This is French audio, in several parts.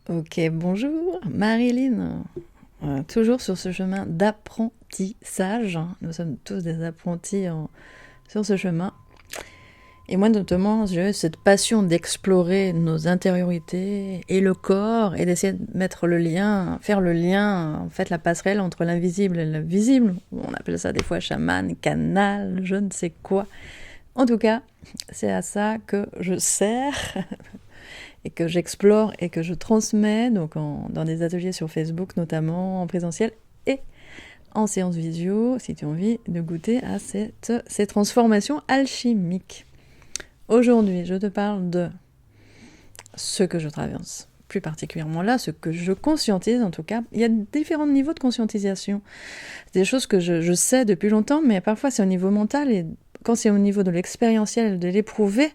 Ok, bonjour, Marilyn. Toujours sur ce chemin d'apprentissage. Nous sommes tous des apprentis sur ce chemin. Et moi, notamment, j'ai cette passion d'explorer nos intériorités et le corps et d'essayer de mettre le lien, faire le lien, en fait, la passerelle entre l'invisible et le visible. On appelle ça des fois chaman, canal, je ne sais quoi. En tout cas, c'est à ça que je sers et que j'explore et que je transmets donc dans des ateliers sur Facebook notamment, en présentiel et en séance visio, si tu as envie de goûter à ces transformations alchimiques. Aujourd'hui, je te parle de ce que je traverse, plus particulièrement là, ce que je conscientise en tout cas. Il y a différents niveaux de conscientisation. C'est des choses que je sais depuis longtemps, mais parfois c'est au niveau mental, et quand c'est au niveau de l'expérientiel, de l'éprouver,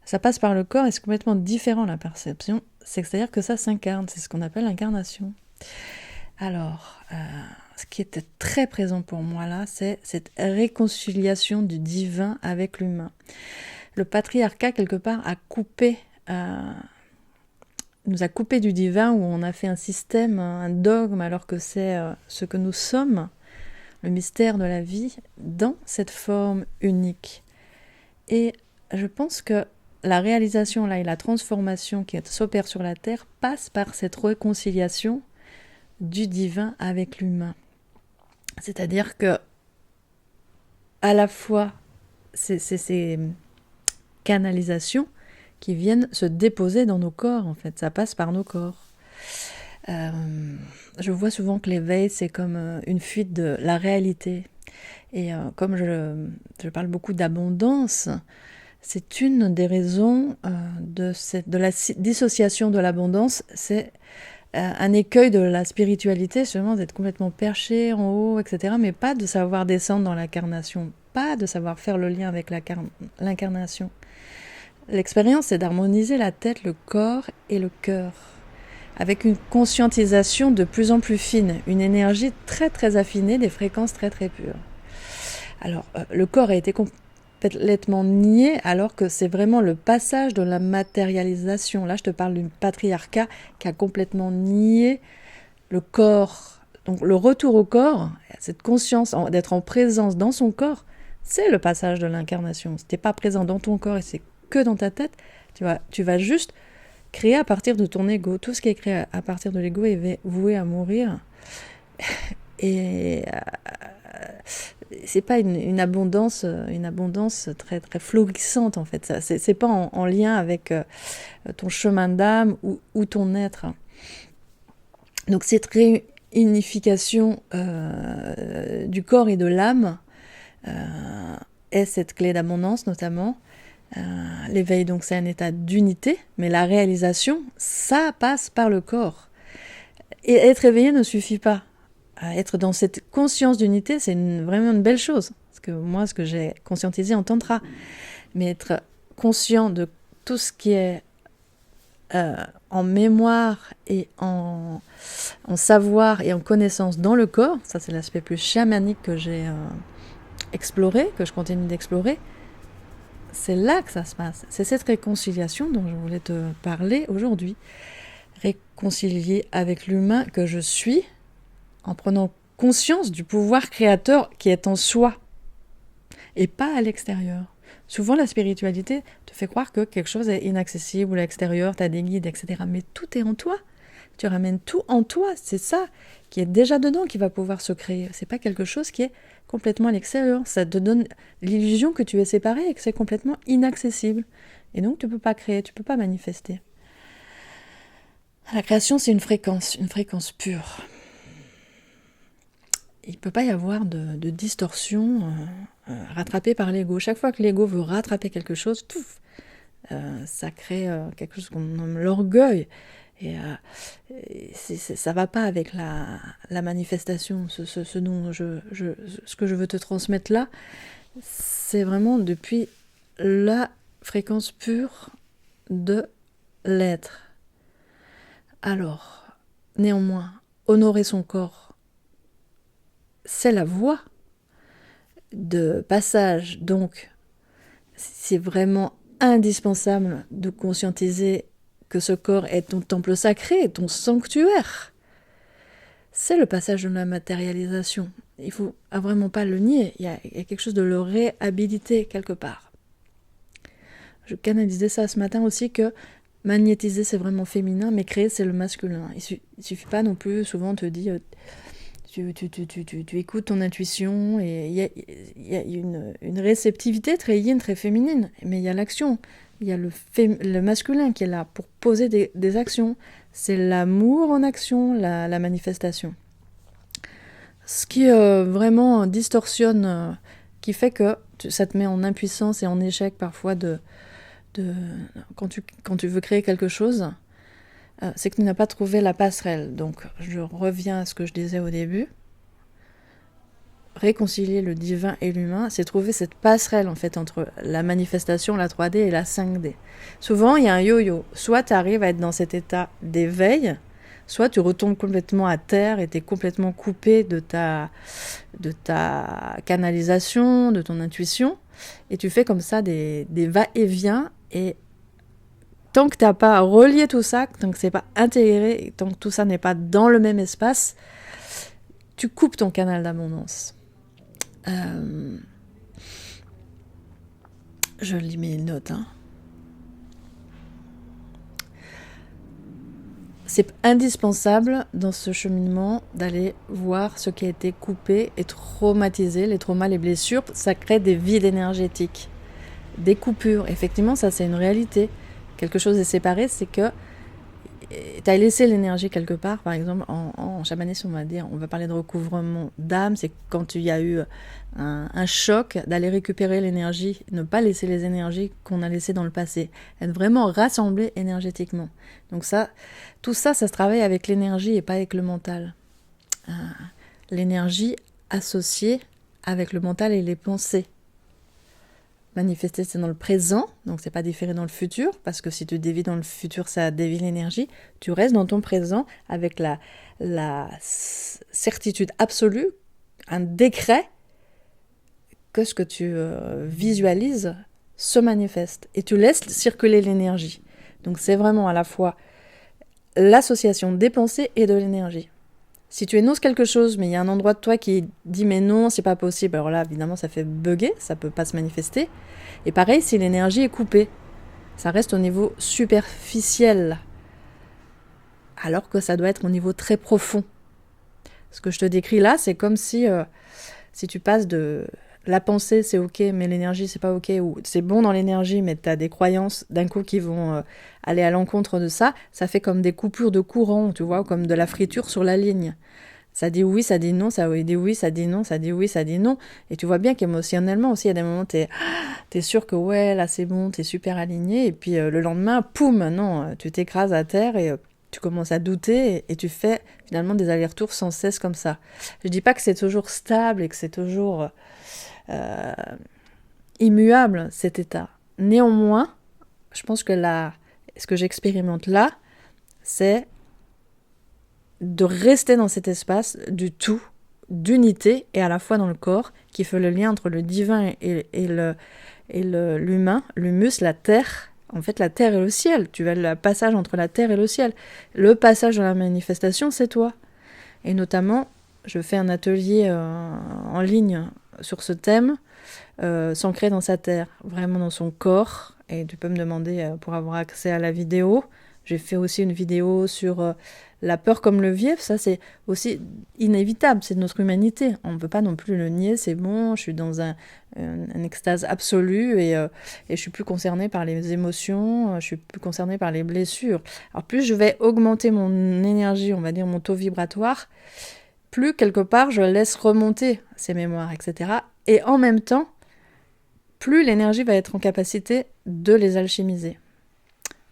ça passe par le corps et c'est complètement différent la perception. C'est-à-dire que ça s'incarne, c'est ce qu'on appelle l'incarnation. Alors, ce qui était très présent pour moi là, c'est cette réconciliation du divin avec l'humain. Le patriarcat, quelque part, nous a coupé du divin, où on a fait un système, un dogme, alors que c'est ce que nous sommes, le mystère de la vie, dans cette forme unique. Et je pense que la réalisation là et la transformation qui s'opère sur la Terre passe par cette réconciliation du divin avec l'humain. C'est-à-dire que à la fois ces canalisations qui viennent se déposer dans nos corps, en fait, ça passe par nos corps. Je vois souvent que l'éveil, c'est comme une fuite de la réalité. Et comme je parle beaucoup d'abondance, c'est une des raisons de la dissociation de l'abondance, c'est un écueil de la spiritualité, justement, d'être complètement perché en haut, etc., mais pas de savoir descendre dans l'incarnation, pas de savoir faire le lien avec l'incarnation. L'expérience, c'est d'harmoniser la tête, le corps et le cœur, avec une conscientisation de plus en plus fine, une énergie très très affinée, des fréquences très très pures. Alors, le corps a été complètement nié, alors que c'est vraiment le passage de la matérialisation. Là, je te parle d'une patriarcat qui a complètement nié le corps. Donc, le retour au corps, cette conscience d'être en présence dans son corps, c'est le passage de l'incarnation. Si tu n'es pas présent dans ton corps et c'est que dans ta tête, tu vas juste créer à partir de ton ego. Tout ce qui est créé à partir de l'ego est voué à mourir. Et c'est pas une abondance très très florissante en fait. C'est pas en lien avec ton chemin d'âme ou ton être. Donc cette réunification du corps et de l'âme est cette clé d'abondance notamment. L'éveil, donc, c'est un état d'unité, mais la réalisation, ça passe par le corps. Et être éveillé ne suffit pas. Être dans cette conscience d'unité, c'est vraiment une belle chose. Parce que moi, ce que j'ai conscientisé en tantra, mais être conscient de tout ce qui est en mémoire et en savoir et en connaissance dans le corps, ça c'est l'aspect plus chamanique que j'ai exploré, que je continue d'explorer. C'est là que ça se passe. C'est cette réconciliation dont je voulais te parler aujourd'hui. Réconcilier avec l'humain que je suis en prenant conscience du pouvoir créateur qui est en soi et pas à l'extérieur. Souvent, la spiritualité te fait croire que quelque chose est inaccessible ou à l'extérieur, tu as des guides, etc. Mais tout est en toi. Tu ramènes tout en toi. C'est ça qui est déjà dedans qui va pouvoir se créer. C'est pas quelque chose qui est complètement à l'extérieur. Ça te donne l'illusion que tu es séparé et que c'est complètement inaccessible. Et donc, tu peux pas créer, tu peux pas manifester. La création, c'est une fréquence pure. Il ne peut pas y avoir de distorsion rattrapée par l'ego. Chaque fois que l'ego veut rattraper quelque chose, ça crée quelque chose qu'on nomme l'orgueil. Et ça va pas avec la manifestation. Ce dont ce que je veux te transmettre là, c'est vraiment depuis la fréquence pure de l'être. Alors, néanmoins, honorer son corps, c'est la voie de passage. Donc, c'est vraiment indispensable de conscientiser que ce corps est ton temple sacré, ton sanctuaire. C'est le passage de la matérialisation. Il ne faut vraiment pas le nier. Il y a quelque chose de le réhabiliter quelque part. Je canalisais ça ce matin aussi, que magnétiser c'est vraiment féminin, mais créer c'est le masculin. Il suffit pas non plus, souvent on te dit, tu écoutes ton intuition, et il y a une réceptivité très yin, très féminine, mais il y a l'action. Il y a le masculin qui est là pour poser des actions. C'est l'amour en action, la manifestation. Ce qui vraiment distorsionne, qui fait que ça te met en impuissance et en échec parfois quand tu veux créer quelque chose, c'est que tu n'as pas trouvé la passerelle. Donc je reviens à ce que je disais au début. Réconcilier le divin et l'humain, c'est trouver cette passerelle en fait entre la manifestation, la 3D et la 5D. Souvent, il y a un yo-yo. Soit tu arrives à être dans cet état d'éveil, soit tu retombes complètement à terre et tu es complètement coupé de ta canalisation, de ton intuition, et tu fais comme ça des va-et-vient, et tant que tu n'as pas relié tout ça, tant que c'est pas intégré, tant que tout ça n'est pas dans le même espace, tu coupes ton canal d'abondance. Je lis mes notes. C'est indispensable dans ce cheminement d'aller voir ce qui a été coupé et traumatisé. Les traumas, les blessures, ça crée des vides énergétiques, des coupures. Effectivement, ça c'est une réalité. Quelque chose est séparé, c'est que tu as laissé l'énergie quelque part. Par exemple, en chamanisme, on va parler de recouvrement d'âme. C'est quand il y a eu un choc, d'aller récupérer l'énergie, ne pas laisser les énergies qu'on a laissées dans le passé, être vraiment rassemblé énergétiquement. Donc tout ça se travaille avec l'énergie et pas avec le mental. L'énergie associée avec le mental et les pensées. Manifester, c'est dans le présent, donc c'est pas différer dans le futur, parce que si tu dévies dans le futur, ça dévie l'énergie. Tu restes dans ton présent avec la certitude absolue, un décret, que ce que tu visualises se manifeste. Et tu laisses circuler l'énergie. Donc c'est vraiment à la fois l'association des pensées et de l'énergie. Si tu énonces quelque chose, mais il y a un endroit de toi qui dit « mais non, c'est pas possible », alors là, évidemment, ça fait bugger, ça peut pas se manifester. Et pareil, si l'énergie est coupée, ça reste au niveau superficiel, alors que ça doit être au niveau très profond. Ce que je te décris là, c'est comme si tu passes de la pensée, c'est ok, mais l'énergie, c'est pas ok, ou c'est bon dans l'énergie, mais tu as des croyances d'un coup qui vont aller à l'encontre de ça, ça fait comme des coupures de courant, tu vois, comme de la friture sur la ligne. Ça dit oui, ça dit non, ça dit oui, ça dit non, ça dit oui, ça dit non. Et tu vois bien qu'émotionnellement aussi, il y a des moments où t'es sûr que ouais, là c'est bon, t'es super aligné, et puis le lendemain, poum, non, tu t'écrases à terre et tu commences à douter, et tu fais finalement des allers-retours sans cesse comme ça. Je dis pas que c'est toujours stable et que c'est toujours immuable cet état. Néanmoins, je pense que ce que j'expérimente là, c'est de rester dans cet espace du tout, d'unité, et à la fois dans le corps, qui fait le lien entre le divin et l'humain, l'humus, la terre. En fait, la terre et le ciel. Tu as le passage entre la terre et le ciel. Le passage de la manifestation, c'est toi. Et notamment, je fais un atelier en ligne sur ce thème, s'ancrer dans sa terre, vraiment dans son corps. Et tu peux me demander pour avoir accès à la vidéo. J'ai fait aussi une vidéo sur la peur comme levier. Ça, c'est aussi inévitable, c'est de notre humanité. On ne peut pas non plus le nier, c'est bon, je suis dans un extase absolue, et je suis plus concernée par les émotions, je suis plus concernée par les blessures. Alors plus je vais augmenter mon énergie, on va dire mon taux vibratoire, plus quelque part je laisse remonter ces mémoires, etc. Et en même temps, plus l'énergie va être en capacité de les alchimiser.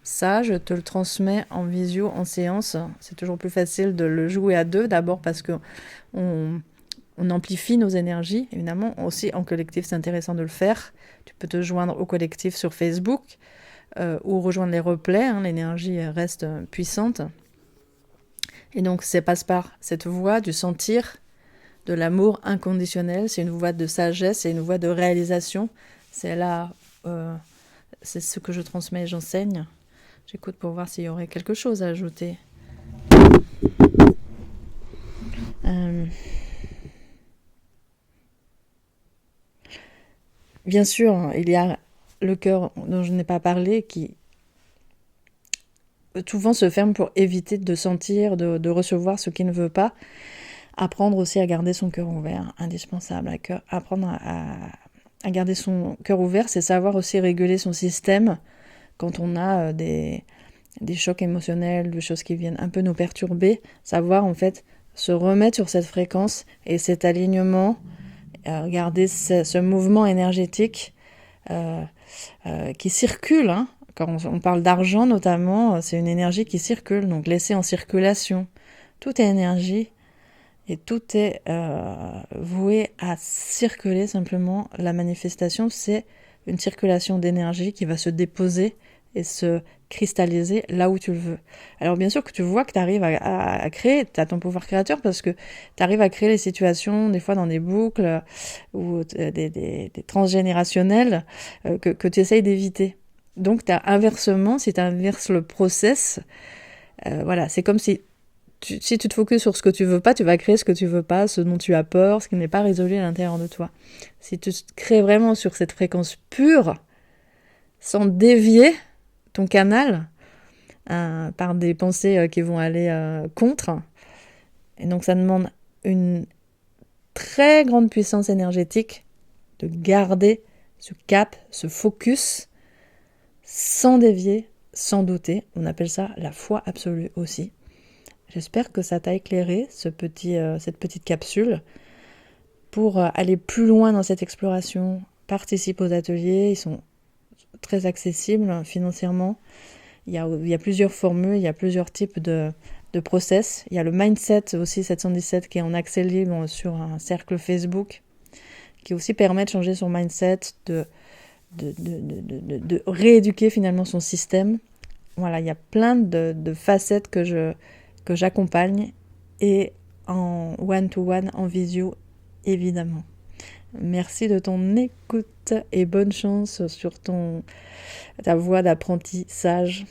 Ça, je te le transmets en visio, en séance. C'est toujours plus facile de le jouer à deux, d'abord parce qu'on amplifie nos énergies. Évidemment, aussi en collectif, c'est intéressant de le faire. Tu peux te joindre au collectif sur Facebook ou rejoindre les replays. L'énergie reste puissante. Et donc, ça passe par cette voie du sentir, de l'amour inconditionnel. C'est une voie de sagesse, c'est une voie de réalisation. C'est là, c'est ce que je transmets et j'enseigne. J'écoute pour voir s'il y aurait quelque chose à ajouter. Bien sûr, il y a le cœur dont je n'ai pas parlé qui souvent se ferme pour éviter de sentir, de recevoir ce qu'il ne veut pas. Apprendre aussi à garder son cœur ouvert, indispensable. Apprendre à garder son cœur ouvert, c'est savoir aussi réguler son système quand on a des chocs émotionnels, des choses qui viennent un peu nous perturber. Savoir en fait se remettre sur cette fréquence et cet alignement, garder ce mouvement énergétique qui circule. Hein. Quand on parle d'argent notamment, c'est une énergie qui circule, donc laisser en circulation. Tout est énergie. Et tout est voué à circuler simplement. La manifestation, c'est une circulation d'énergie qui va se déposer et se cristalliser là où tu le veux. Alors bien sûr que tu vois que tu arrives à créer, tu as ton pouvoir créateur parce que tu arrives à créer les situations, des fois dans des boucles ou des transgénérationnelles que tu essayes d'éviter. Donc inversement, si tu inverses le process, voilà, c'est comme si tu te focuses sur ce que tu veux pas, tu vas créer ce que tu veux pas, ce dont tu as peur, ce qui n'est pas résolu à l'intérieur de toi. Si tu crées vraiment sur cette fréquence pure, sans dévier ton canal par des pensées qui vont aller contre, et donc ça demande une très grande puissance énergétique de garder ce cap, ce focus, sans dévier, sans douter. On appelle ça la foi absolue aussi. J'espère que ça t'a éclairé, cette petite capsule. Pour aller plus loin dans cette exploration, participe aux ateliers. Ils sont très accessibles financièrement. Il y a plusieurs formules, il y a plusieurs types de process. Il y a le Mindset aussi 717 qui est en accès libre sur un cercle Facebook qui aussi permet de changer son mindset, de rééduquer finalement son système. Voilà, il y a plein de facettes que j'accompagne et en one-to-one, en visio, évidemment. Merci de ton écoute et bonne chance sur ta voie d'apprentissage.